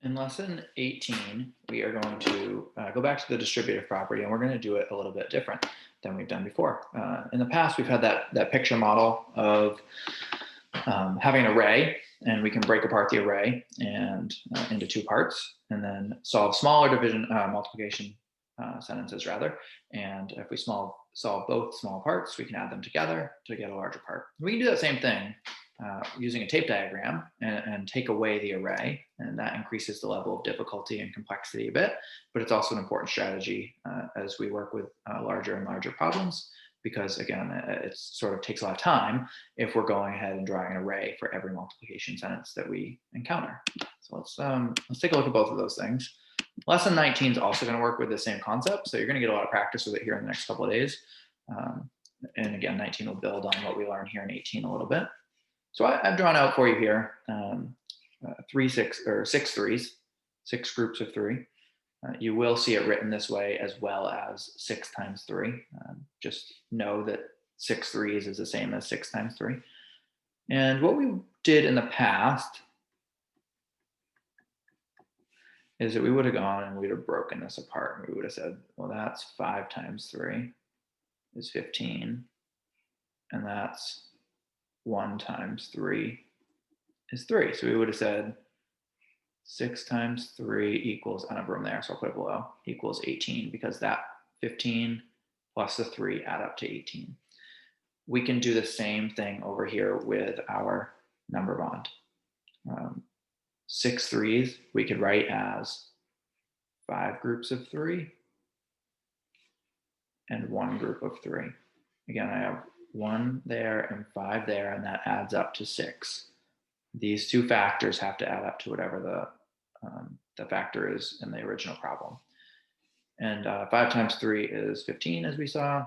In lesson 18, we are going to go back to the distributive property, and we're going to do it a little bit different than we've done before. In the past, we've had that picture model of having an array, and we can break apart the array and into two parts, and then solve smaller division multiplication sentences rather. And if we solve both small parts, we can add them together to get a larger part. We can do that same thing using a tape diagram and take away the array, and that increases the level of difficulty and complexity a bit, but it's also an important strategy as we work with larger and larger problems, because again, it sort of takes a lot of time if we're going ahead and drawing an array for every multiplication sentence that we encounter. So let's take a look at both of those things. Lesson 19 is also going to work with the same concept, so you're going to get a lot of practice with it here in the next couple of days. And again, 19 will build on what we learned here in 18 a little bit. So I've drawn out for you here six threes, 6 groups of 3. You will see it written this way as well as 6 times 3. Just know that 6 threes is the same as 6 times 3. And what we did in the past is that we would have gone and we'd have broken this apart. And we would have said, well, that's 5 times 3 is 15. And that's 1 times 3 is 3. So we would have said 6 times 3 equals, I don't have room there, so I'll put it below, equals 18, because that 15 plus the 3 add up to 18. We can do the same thing over here with our number bond. 6 threes we could write as 5 groups of 3 and 1 group of 3. Again, I have 1 there and 5 there, and that adds up to 6. These two factors have to add up to whatever the factor is in the original problem. And 5 times 3 is 15, as we saw,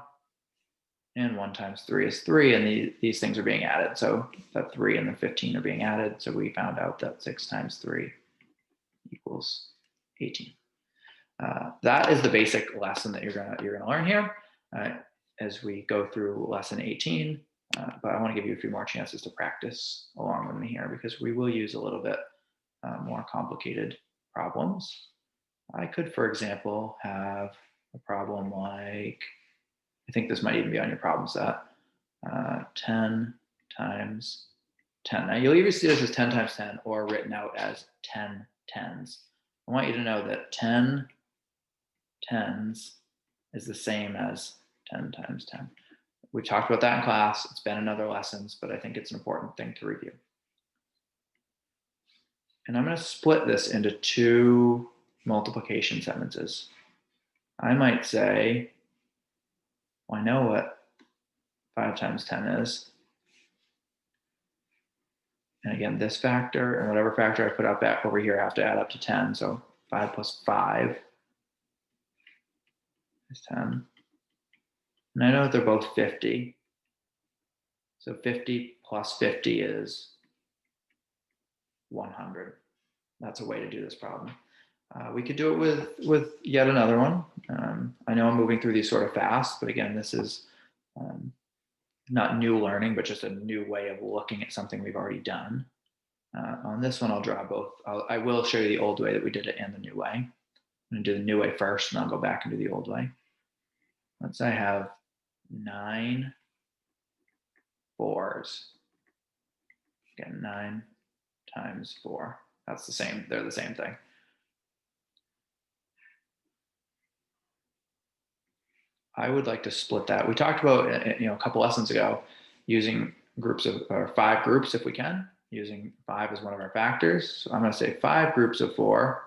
and 1 times 3 is 3, and these things are being added. So that 3 and the 15 are being added, so we found out that 6 times 3 equals 18. That is the basic lesson that you're gonna learn here as we go through lesson 18. But I want to give you a few more chances to practice along with me here, because we will use a little bit more complicated problems. I could, for example, have a problem like, I think this might even be on your problem set, 10 times 10. Now you'll either see this as 10 times 10 or written out as 10 tens. I want you to know that 10 tens is the same as 10 times 10. We talked about that in class. It's been in other lessons, but I think it's an important thing to review. And I'm going to split this into 2 multiplication sentences. I might say, well, I know what 5 times 10 is. And again, this factor and whatever factor I put up back over here have to add up to 10. So 5 plus 5 is 10. And I know that they're both 50. So 50 plus 50 is 100. That's a way to do this problem. We could do it with yet another one. I know I'm moving through these sort of fast, but again, this is not new learning, but just a new way of looking at something we've already done. On this one, I'll draw both. I will show you the old way that we did it and the new way. I'm going to do the new way first, and I'll go back and do the old way. Let's say I have 9 4s. Again, 9 times 4. That's the same. They're the same thing. I would like to split that. We talked about a couple lessons ago using groups of, or 5 groups if we can, using 5 as one of our factors. So I'm going to say 5 groups of 4.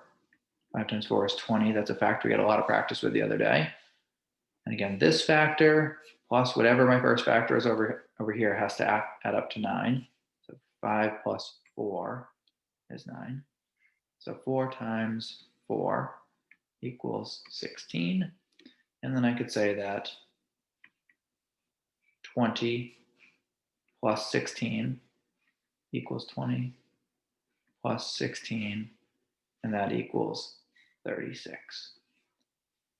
5 times 4 is 20. That's a factor we had a lot of practice with the other day. And again, this factor plus whatever my first factor is over here has to add up to 9. So 5 plus 4 is 9. So 4 times 4 equals 16. And then I could say that 20 plus 16 equals 20 plus 16, and that equals 36.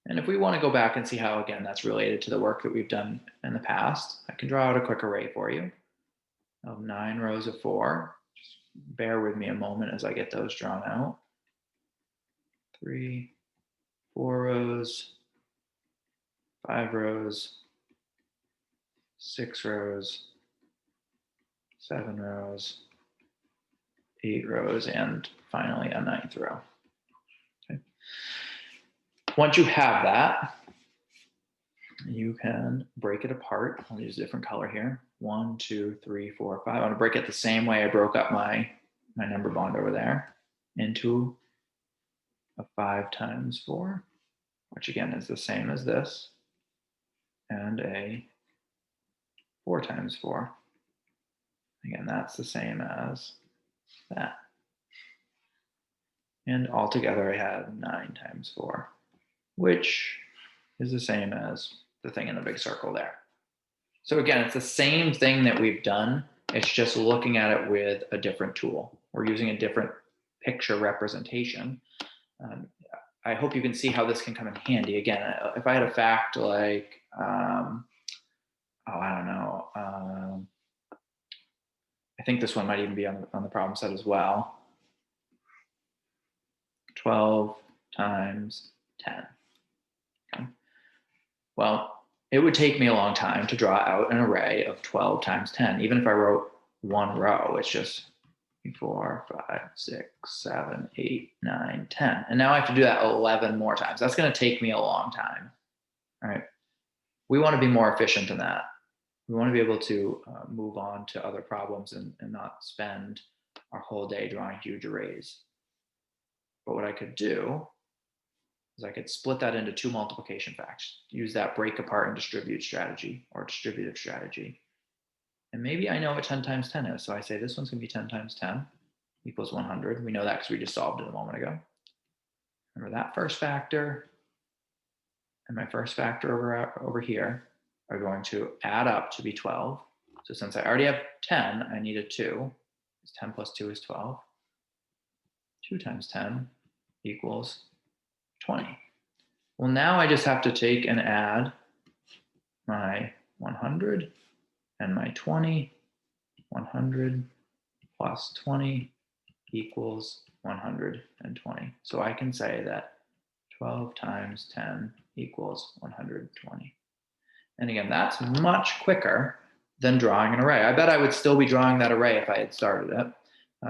And if we want to go back and see how, again, that's related to the work that we've done in the past, I can draw out a quick array for you of 9 rows of 4. Just bear with me a moment as I get those drawn out. 3, 4 rows, 5 rows, 6 rows, 7 rows, 8 rows, and finally a 9th row. Okay. Once you have that, you can break it apart. I'll use a different color here. 1, 2, 3, 4, 5. I want to break it the same way I broke up my number bond over there into a 5 times 4, which again is the same as this, and a 4 times 4. Again, that's the same as that. And altogether I had 9 times 4, which is the same as the thing in the big circle there. So again, it's the same thing that we've done. It's just looking at it with a different tool. We're using a different picture representation. I hope you can see how this can come in handy. Again, if I had a fact like, I don't know, I think this one might even be on the problem set as well. 12 times 10. Okay. Well, it would take me a long time to draw out an array of 12 times 10. Even if I wrote one row, it's just 4, 5, 6, 7, 8, 9, 10. And now I have to do that 11 more times. That's going to take me a long time. All right. We want to be more efficient than that. We want to be able to move on to other problems and not spend our whole day drawing huge arrays. But what I could do is I could split that into 2 multiplication facts, use that break apart and distribute strategy or distributive strategy. And maybe I know what 10 times 10 is. So I say this one's going to be 10 times 10 equals 100. We know that because we just solved it a moment ago. Remember that first factor and my first factor over here are going to add up to be 12. So since I already have 10, I need a 2. 10 plus 2 is 12. 2 times 10 equals 20. Well, now I just have to take and add my 100 and my 20. 100 plus 20 equals 120. So I can say that 12 times 10 equals 120. And again, that's much quicker than drawing an array. I bet I would still be drawing that array if I had started it,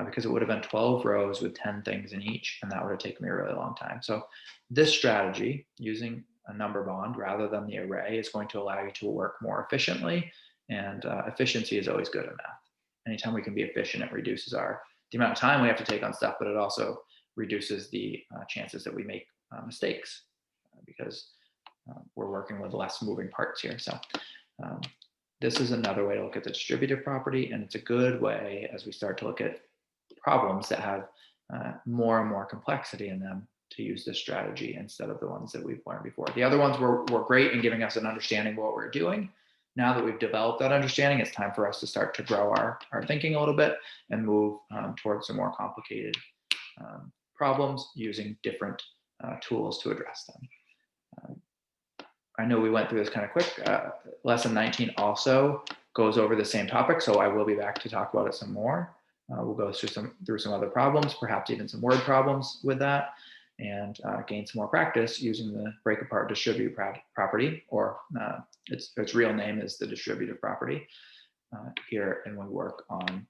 because it would have been 12 rows with 10 things in each, and that would have taken me a really long time. So this strategy, using a number bond rather than the array, is going to allow you to work more efficiently, and efficiency is always good in math. Anytime we can be efficient, it reduces the amount of time we have to take on stuff, but it also reduces the chances that we make mistakes, because we're working with less moving parts here. So this is another way to look at the distributive property, and it's a good way as we start to look at problems that have more and more complexity in them to use this strategy instead of the ones that we've learned before. The other ones were great in giving us an understanding of what we're doing. Now that we've developed that understanding, it's time for us to start to grow our thinking a little bit and move towards some more complicated problems using different tools to address them. I know we went through this kind of quick. Lesson 19 also goes over the same topic, so I will be back to talk about it some more. We'll go through some other problems, perhaps even some word problems with that, and gain some more practice using the break apart distribute property, or its real name is the distributive property, here, and we work on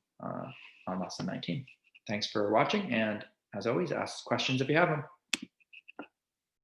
lesson 19. Thanks for watching, and as always, ask questions if you have them.